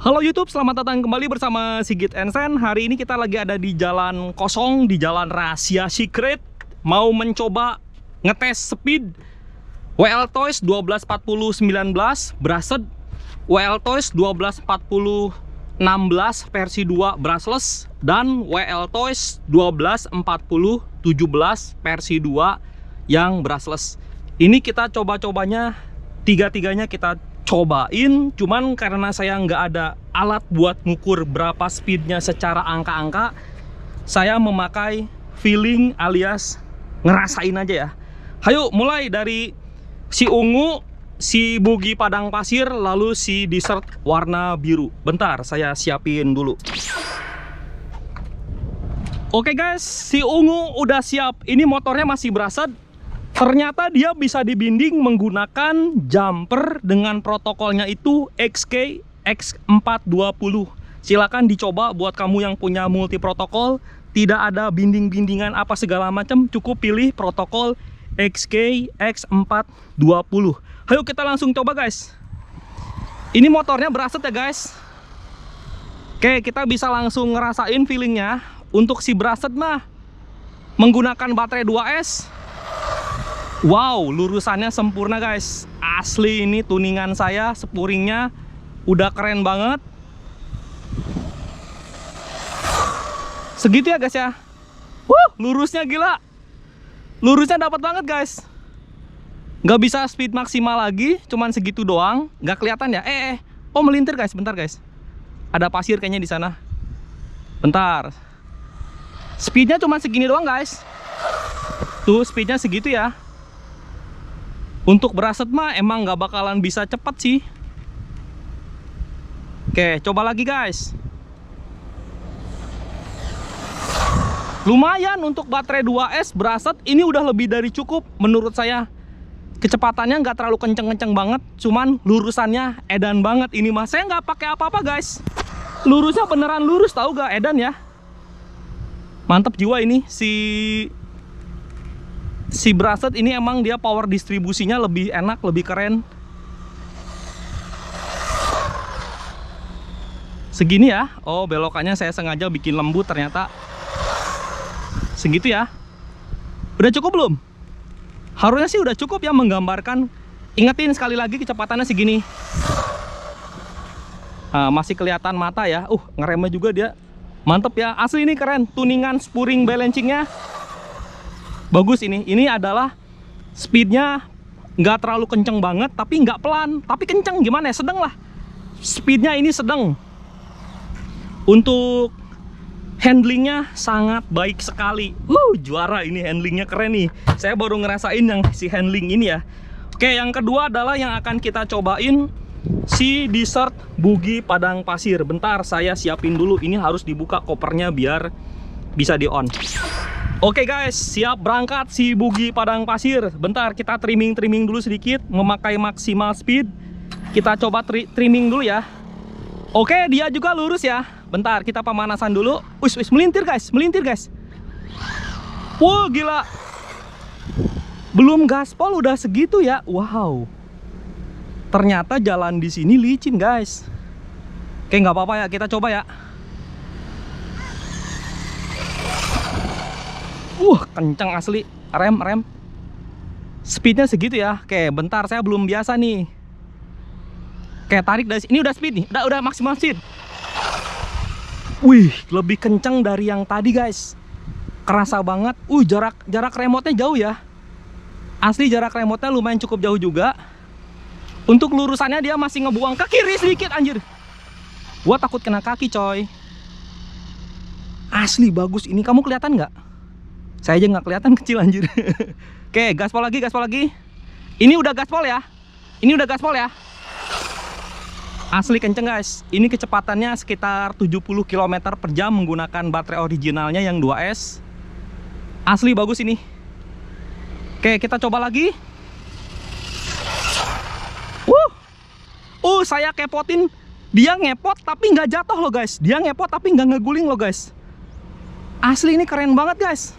Halo YouTube, selamat datang kembali bersama Sigit Ensen. Hari ini kita lagi ada di jalan kosong, di jalan rahasia secret. Mau mencoba ngetes speed WL Toys 1240-19 brushed, WL Toys 1240-16 versi 2 brushless, dan WL Toys 1240-17 versi 2 yang brushless. Ini kita coba-cobanya, tiga-tiganya kita cobain, cuman karena saya nggak ada alat buat ngukur berapa speednya secara angka-angka, saya memakai feeling alias ngerasain aja ya. Ayo mulai dari si ungu, si bugi padang pasir, lalu si desert warna biru. Bentar, saya siapin dulu. Oke guys, si ungu udah siap. Ini motornya masih brushed. Ternyata dia bisa dibinding menggunakan jumper dengan protokolnya itu XK X420. Silakan dicoba buat kamu yang punya multi protokol, tidak ada binding-bindingan apa segala macam, cukup pilih protokol XK X420. Ayo kita langsung coba guys. Ini motornya brushed ya guys. Oke, kita bisa langsung ngerasain feelingnya. Untuk si brushed mah menggunakan baterai 2S. Wow, lurusannya sempurna guys. Asli ini tuningan saya, spuringnya udah keren banget. Segitu ya guys ya. Lurusnya gila. Lurusnya dapat banget guys. Nggak bisa speed maksimal lagi, cuman segitu doang. Nggak kelihatan ya? Oh melintir guys, bentar guys. Ada pasir kayaknya di sana. Bentar. Speednya cuma segini doang guys. Tuh speednya segitu ya. Untuk brushed mah emang nggak bakalan bisa cepet sih. Oke, coba lagi guys. Lumayan untuk baterai 2S brushed, ini udah lebih dari cukup menurut saya. Kecepatannya nggak terlalu kenceng-kenceng banget, cuman lurusannya edan banget. Ini mah saya nggak pakai apa-apa guys. Lurusnya beneran lurus, tahu gak, edan ya. Mantep jiwa ini si brushed ini, emang dia power distribusinya lebih enak, lebih keren. Segini ya. Oh, belokannya saya sengaja bikin lembut ternyata. Segitu ya. Udah cukup belum? Harusnya sih udah cukup ya menggambarkan. Ingetin sekali lagi kecepatannya segini. Masih kelihatan mata ya. Ngeremnya juga dia. Mantep ya. Asli ini keren. Tuningan spring balancingnya bagus ini. Ini adalah speednya nggak terlalu kenceng banget, tapi nggak pelan, tapi kenceng. Gimana ya? Sedang lah. Speednya ini sedang. Untuk handlingnya sangat baik sekali. Juara ini, handlingnya keren nih. Saya baru ngerasain yang si handling ini ya. Oke, yang kedua adalah yang akan kita cobain si desert bugi padang pasir. Bentar, saya siapin dulu. Ini harus dibuka kopernya biar bisa di on. Oke guys, siap berangkat si bugi padang pasir. Bentar, kita trimming dulu sedikit, memakai maksimal speed. Kita coba trimming dulu ya. Oke, dia juga lurus ya. Bentar, kita pemanasan dulu. Melintir guys, melintir guys. Wow, gila. Belum gaspol udah segitu ya. Wow. Ternyata jalan di sini licin guys. Oke, nggak apa-apa ya, kita coba ya. Kenceng asli. Rem. Speednya segitu ya. Oke, bentar, saya belum biasa nih. Oke, tarik dari sini. Ini udah speed nih. Udah maksimal speed. Wih, lebih kenceng dari yang tadi guys. Kerasa banget. Jarak remote-nya jauh ya. Asli jarak remote-nya lumayan cukup jauh juga. Untuk lurusannya dia masih ngebuang ke kiri sedikit anjir. Gua takut kena kaki coy. Asli bagus ini. Kamu kelihatan nggak? Saya aja nggak kelihatan, kecil anjir. Oke, gaspol lagi. Ini udah gaspol ya. Asli kenceng guys. Ini kecepatannya sekitar 70 km per jam menggunakan baterai originalnya yang 2S. Asli bagus ini. Oke, kita coba lagi. Saya kepotin. Dia ngepot tapi nggak jatuh loh guys. Dia ngepot tapi nggak ngeguling loh guys. Asli ini keren banget guys.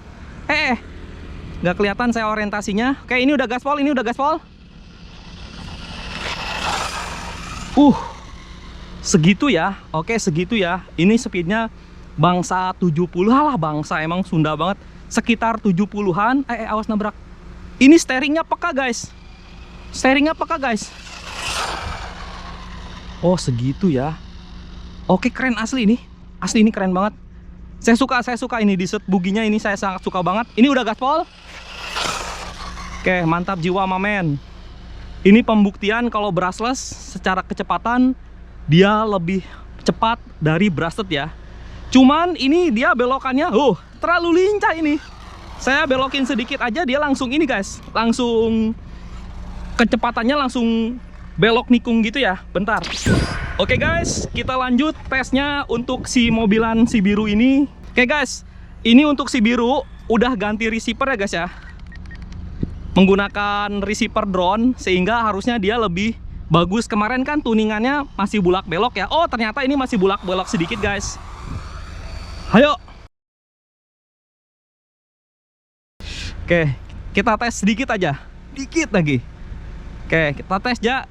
Nggak kelihatan saya orientasinya. Oke, ini udah gaspol. Segitu ya. Oke, segitu ya. Ini speednya bangsa 70. Halah, bangsa emang Sunda banget. Sekitar 70-an. Awas nabrak. Ini steeringnya peka, guys. Steeringnya peka, guys. Oh, segitu ya. Oke, keren asli ini. Asli ini keren banget. Saya suka ini di set buginya ini, saya sangat suka banget. Ini udah gaspol. Oke, mantap jiwa mamen. Ini pembuktian kalau brushless secara kecepatan dia lebih cepat dari brushed ya. Cuman ini dia belokannya terlalu lincah ini. Saya belokin sedikit aja dia langsung ini guys. Langsung kecepatannya langsung belok nikung gitu ya. Bentar. Oke guys, kita lanjut tesnya untuk si mobilan si biru ini. Oke guys, ini untuk si biru udah ganti receiver ya guys ya. Menggunakan receiver drone sehingga harusnya dia lebih bagus. Kemarin kan tuningannya masih bulak belok ya. Oh, ternyata ini masih bulak belok sedikit guys. Ayo. Oke, kita tes sedikit aja. Dikit lagi. Oke, kita tes ya.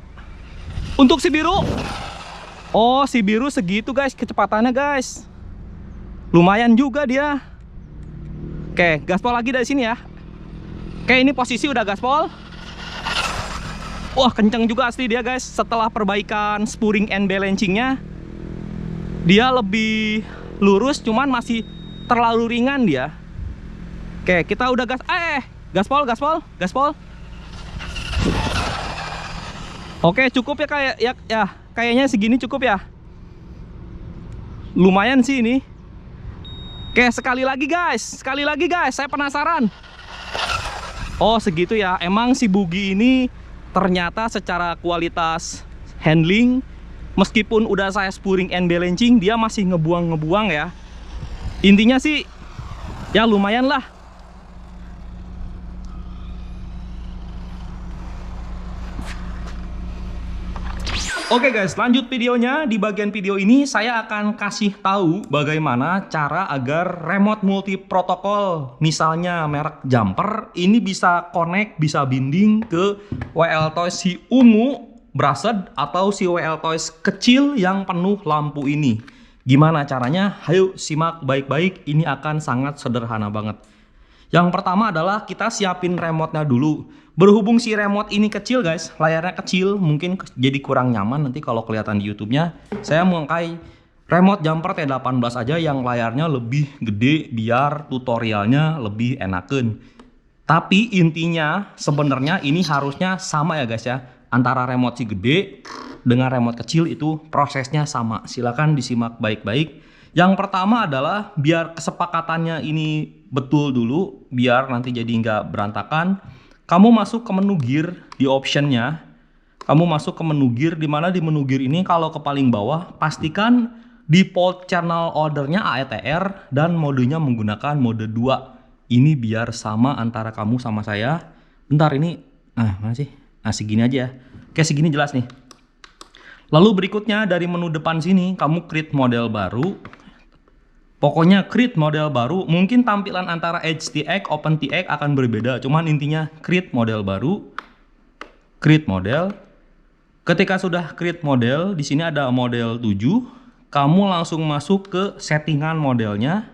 Untuk si biru. Oh, si biru segitu guys kecepatannya guys. Lumayan juga dia. Oke, gaspol lagi dari sini ya. Oke, ini posisi udah gaspol. Wah, kenceng juga asli dia guys. Setelah perbaikan spurring and balancingnya, dia lebih lurus, cuman masih terlalu ringan dia. Oke, kita udah gaspol. Oke, cukup ya kayaknya segini cukup ya. Lumayan sih ini. Oke, sekali lagi guys, saya penasaran. Oh, segitu ya. Emang si bugi ini ternyata secara kualitas handling, meskipun udah saya spurring and balancing, dia masih ngebuang ya. Intinya sih ya lumayan lah. Oke guys, lanjut videonya. Di bagian video ini saya akan kasih tahu bagaimana cara agar remote multi protokol, misalnya merek Jumper, ini bisa connect, bisa binding ke WL Toys si ungu brushed atau si WL Toys kecil yang penuh lampu ini. Gimana caranya? Ayo simak baik-baik, ini akan sangat sederhana banget. Yang pertama adalah kita siapin remote-nya dulu. Berhubung si remote ini kecil guys, layarnya kecil, mungkin jadi kurang nyaman nanti kalau kelihatan di YouTube-nya. Saya memakai remote Jumper T18 aja yang layarnya lebih gede biar tutorialnya lebih enakan. Tapi intinya sebenarnya ini harusnya sama ya guys ya. Antara remote si gede dengan remote kecil itu prosesnya sama. Silakan disimak baik-baik. Yang pertama adalah biar kesepakatannya ini betul dulu, biar nanti jadi nggak berantakan. Kamu masuk ke menu gear di optionnya. Kamu masuk ke menu gear, di mana di menu gear ini kalau ke paling bawah pastikan default channel ordernya AETR dan modenya menggunakan mode 2. Ini biar sama antara kamu sama saya. Bentar ini, mana sih? Segini aja ya. Oke, segini jelas nih. Lalu berikutnya dari menu depan sini kamu create model baru. Pokoknya create model baru, mungkin tampilan antara HTX, OpenTX akan berbeda, cuman intinya create model baru, create model. Ketika sudah create model, di sini ada model 7, kamu langsung masuk ke settingan modelnya.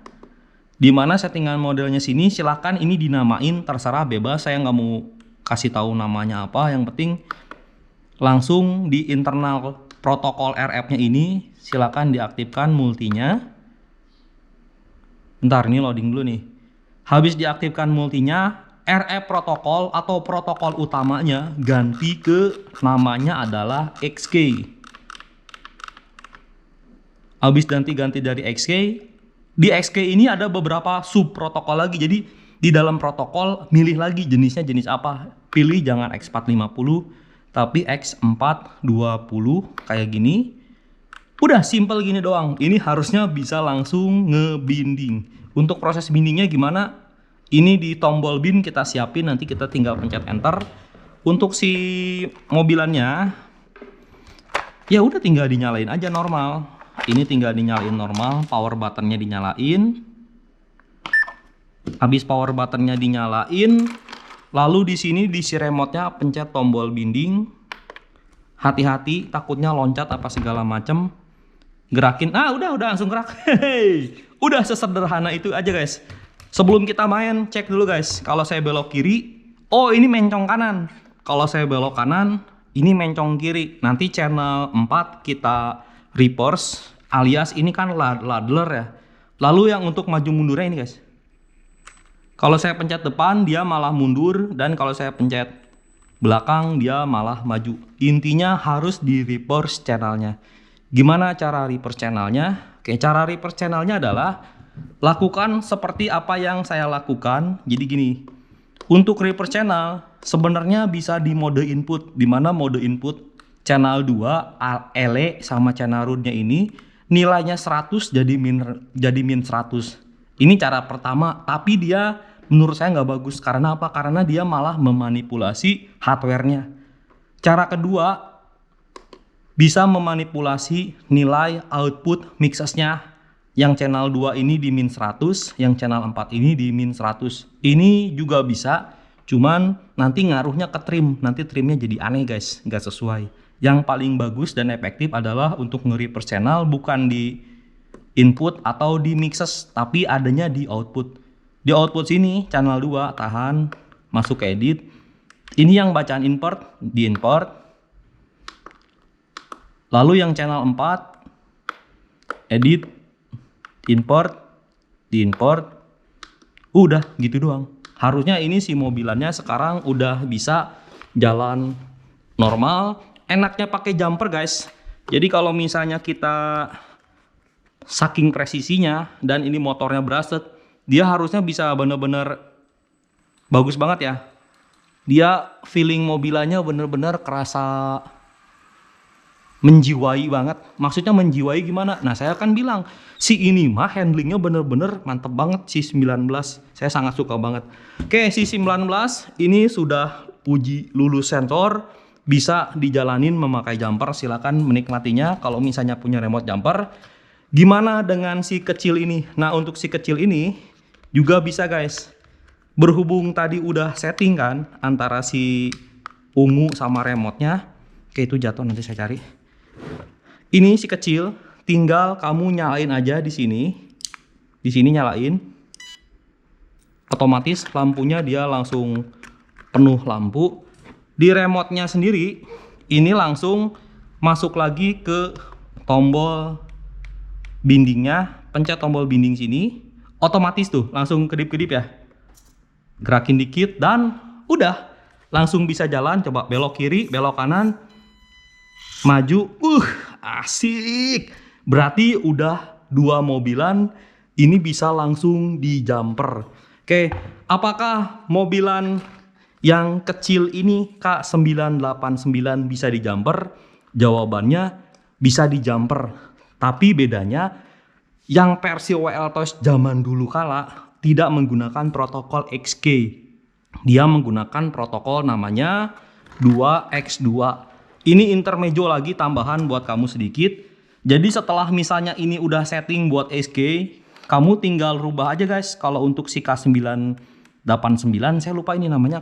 Di mana settingan modelnya sini silahkan ini dinamain, terserah bebas, saya nggak mau kasih tahu namanya apa, yang penting langsung di internal protokol RF-nya ini silahkan diaktifkan multinya. Bentar, ini loading dulu nih. Habis diaktifkan multinya, RF protokol atau protokol utamanya ganti ke namanya adalah XK. Habis ganti dari XK, di XK ini ada beberapa sub protokol lagi. Jadi di dalam protokol milih lagi jenisnya jenis apa. Pilih jangan X450 tapi X420 kayak gini. Udah simple gini doang. Ini harusnya bisa langsung ngebinding. Untuk proses bindingnya gimana? Ini di tombol bin kita siapin, nanti kita tinggal pencet enter. Untuk si mobilannya ya udah tinggal dinyalain aja normal. Ini tinggal dinyalain normal, power buttonnya dinyalain. Habis power buttonnya dinyalain, lalu di sini di si remote-nya pencet tombol binding. Hati-hati takutnya loncat apa segala macem. Gerakin, udah langsung gerak. Hehehe. Udah sesederhana itu aja guys. Sebelum kita main, cek dulu guys. Kalau saya belok kiri, oh ini mencong kanan. Kalau saya belok kanan, ini mencong kiri. Nanti channel 4 kita reverse, alias ini kan ladder ya. Lalu yang untuk maju mundurnya ini guys. Kalau saya pencet depan, dia malah mundur. Dan kalau saya pencet belakang, dia malah maju. Intinya harus di reverse channelnya. Gimana cara reverse channelnya? Oke, cara reverse channelnya adalah lakukan seperti apa yang saya lakukan. Jadi gini, untuk reverse channel sebenarnya bisa di mode input, di mana mode input channel 2 LE sama channel rootnya ini nilainya 100 jadi min 100. Ini cara pertama, tapi dia menurut saya nggak bagus. Karena apa? Karena dia malah memanipulasi hardware-nya. Cara kedua, bisa memanipulasi nilai output mixesnya. Yang channel 2 ini di min 100, yang channel 4 ini di min 100. Ini juga bisa, cuman nanti ngaruhnya ke trim. Nanti trimnya jadi aneh guys, nggak sesuai. Yang paling bagus dan efektif adalah untuk nge-reverse channel bukan di input atau di mixes, tapi adanya di output. Di output sini channel 2 tahan, masuk ke edit. Ini yang bacaan import, di import. Lalu yang channel 4 edit, import, di import. Udah gitu doang. Harusnya ini si mobilannya sekarang udah bisa jalan normal. Enaknya pakai jumper guys. Jadi kalau misalnya kita saking presisinya dan ini motornya brushed, dia harusnya bisa bener-bener bagus banget ya. Dia feeling mobilannya bener-bener kerasa menjiwai banget. Maksudnya menjiwai gimana? Nah saya kan bilang si ini mah handlingnya bener-bener mantep banget si 19. Saya sangat suka banget. Oke, si 19 ini sudah uji lulus sensor, bisa dijalanin memakai jumper. Silakan menikmatinya kalau misalnya punya remote jumper. Gimana dengan si kecil ini? Nah untuk si kecil ini juga bisa guys. Berhubung tadi udah setting kan antara si ungu sama remote-nya. Oke, itu jatuh, nanti saya cari. Ini si kecil, tinggal kamu nyalain aja di sini. Di sini nyalain. Otomatis lampunya dia langsung penuh lampu. Di remote-nya sendiri, ini langsung masuk lagi ke tombol bindingnya. Pencet tombol binding sini. Otomatis tuh, langsung kedip-kedip ya. Gerakin dikit dan udah. Langsung bisa jalan. Coba belok kiri, belok kanan. Maju, asik. Berarti udah 2 mobilan ini bisa langsung di jumper. Oke, apakah mobilan yang kecil ini K989 bisa di jumper? Jawabannya bisa di jumper. Tapi bedanya yang versi WL Toys zaman dulu kala tidak menggunakan protokol XK. Dia menggunakan protokol namanya 2X2. Ini intermezzo lagi tambahan buat kamu sedikit. Jadi setelah misalnya ini udah setting buat SK, kamu tinggal rubah aja guys. Kalau untuk si K989, saya lupa ini namanya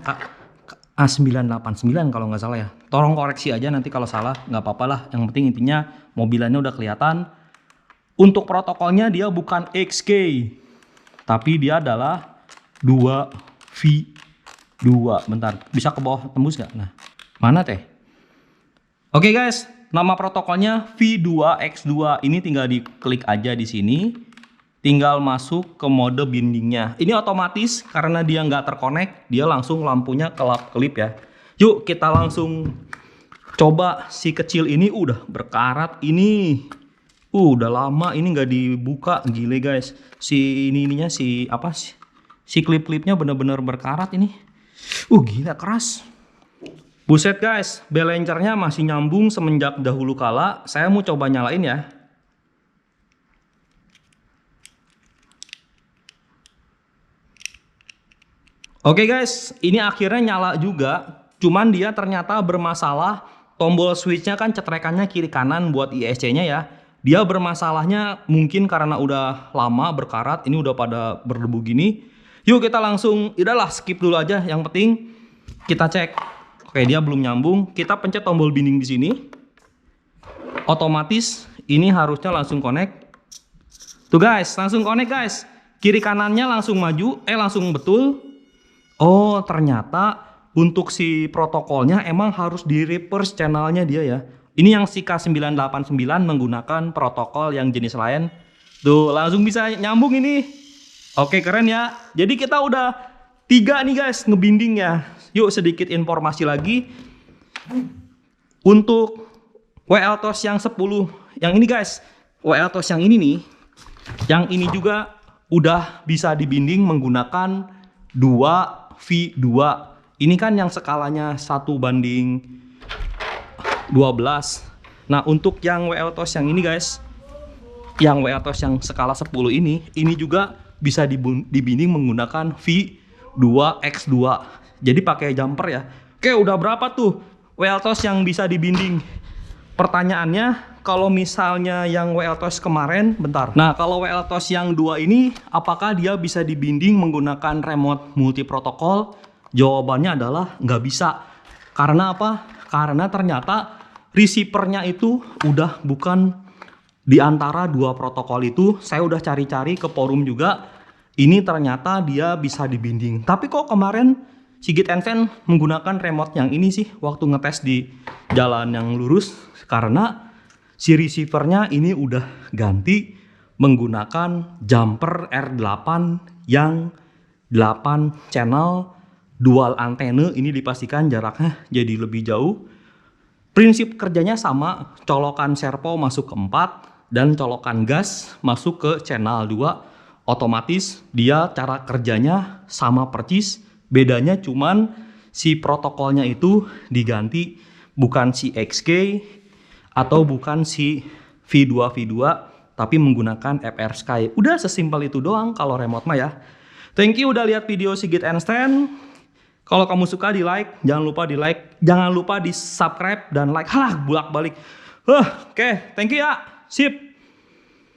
A989 kalau nggak salah ya. Tolong koreksi aja nanti kalau salah, nggak apa-apa lah. Yang penting intinya mobilannya udah kelihatan. Untuk protokolnya dia bukan XK, tapi dia adalah 2V2. Bentar, bisa ke bawah tembus nggak? Nah, mana teh? Oke guys, nama protokolnya V2X2. Ini tinggal diklik aja di sini. Tinggal masuk ke mode bindingnya. Ini otomatis karena dia nggak terkonek, dia langsung lampunya kelap-kelip ya. Yuk kita langsung coba si kecil ini udah berkarat ini. Udah lama ini nggak dibuka, gile guys. Si ininya si apa sih? Si klip-klipnya bener-bener berkarat ini. Gila keras. Buset guys, belencernya masih nyambung semenjak dahulu kala. Saya mau coba nyalain ya. Oke guys, ini akhirnya nyala juga. Cuman dia ternyata bermasalah. Tombol switchnya kan cetrekannya kiri kanan buat ISC-nya ya. Dia bermasalahnya mungkin karena udah lama berkarat. Ini udah pada berdebu gini. Yuk kita langsung, udahlah skip dulu aja. Yang penting kita cek. Oke, dia belum nyambung. Kita pencet tombol binding di sini. Otomatis ini harusnya langsung connect. Tuh guys, langsung connect guys. Kiri kanannya langsung maju, langsung betul. Oh, ternyata untuk si protokolnya emang harus di reverse channelnya dia ya. Ini yang si K989 menggunakan protokol yang jenis lain. Tuh, langsung bisa nyambung ini. Oke, keren ya. Jadi kita udah 3 nih guys ngebinding ya. Yuk sedikit informasi lagi. Untuk WLTOS yang 10, yang ini guys, WLTOS yang ini nih, yang ini juga udah bisa dibinding menggunakan 2V2. Ini kan yang skalanya 1:12. Nah, untuk yang WLTOS yang ini guys, yang WLTOS yang skala 10 ini juga bisa dibinding menggunakan V2X2. Jadi pakai jumper ya. Oke, udah berapa tuh WLTOS yang bisa dibinding? Pertanyaannya, kalau misalnya yang WLTOS kemarin, bentar. Nah, kalau WLTOS yang 2 ini, apakah dia bisa dibinding menggunakan remote multi protokol? Jawabannya adalah nggak bisa. Karena apa? Karena ternyata receivernya itu udah bukan di antara 2 protokol itu. Saya udah cari-cari ke forum juga. Ini ternyata dia bisa dibinding. Tapi kok kemarin Sigit Ensen menggunakan remote yang ini sih waktu ngetes di jalan yang lurus? Karena si receivernya ini udah ganti menggunakan jumper R8 yang 8 channel dual antena. Ini dipastikan jaraknya jadi lebih jauh. Prinsip kerjanya sama, colokan servo masuk ke 4 dan colokan gas masuk ke channel 2. Otomatis dia cara kerjanya sama persis. Bedanya cuman si protokolnya itu diganti, bukan si XK atau bukan si V2V2, tapi menggunakan FR Sky. Udah sesimpel itu doang kalau remote mah ya. Thank you udah lihat video Sigit Ensen. Kalau kamu suka di like, jangan lupa di like, jangan lupa di subscribe dan like. Halah, bolak-balik. Oke, thank you ya. Sip.